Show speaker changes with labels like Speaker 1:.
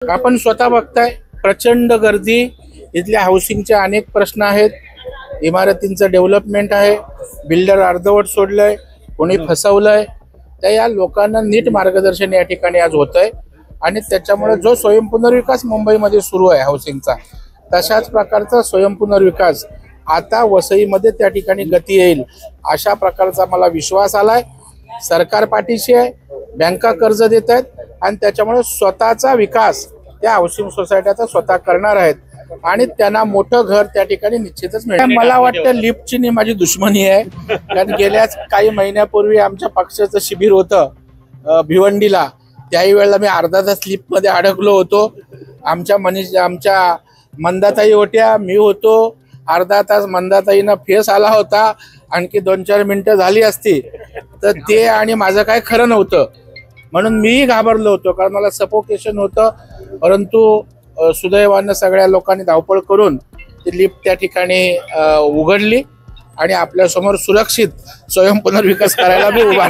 Speaker 1: आपण स्वतः बघताय प्रचंड गर्दी, इथल्या हाऊसिंगचे अनेक प्रश्न आहेत, इमारतींचं डेव्हलपमेंट आहे, बिल्डर अर्धवट सोडलंय, कोणी फसवलंय, तर या लोकांना नीट मार्गदर्शन या ठिकाणी आज होतंय आणि त्याच्यामुळे जो स्वयंपुनर्विकास मुंबईमध्ये सुरू आहे हाऊसिंगचा, तशाच प्रकारचा स्वयंपुनर्विकास आता वसईमध्ये त्या ठिकाणी गती येईल अशा प्रकारचा मला विश्वास आलाय। सरकार पाठीशी आहे, बँका कर्ज देत आहेत आणि त्याच्यामुळे स्वतःचा विकास त्या हाऊसिंग सोसायटीचा स्वतः करणार आहेत आणि त्यांना मोठं घर त्या ठिकाणी निश्चितच मिळेल। मला वाटतं लिफ्टची माझी दुश्मनी आहे, कारण गेल्याच काही महिन्यापूर्वी आमच्या पक्षाचं शिबिर होतं भिवंडीला, त्याही वेळेला मी अर्धा तास लिफ्टमध्ये अडकलो होतो। आमच्या मंदाताई होत्या, मी होतो, अर्धा तास मंदाताईनं फेस आला होता, आणखी 2-4 मिनिटं झाली असती तर ते आणि माझं काय खरं नव्हतं, म्हणून मीही घाबरलो होतो, कारण मला सफोकेशन होतं। परंतु सुदैवानं सगळ्या लोकांनी धावपळ करून ती लिफ्ट त्या ठिकाणी उघडली आणि आपल्यासमोर सुरक्षित स्वयंपुनर्विकास करायला मी उभा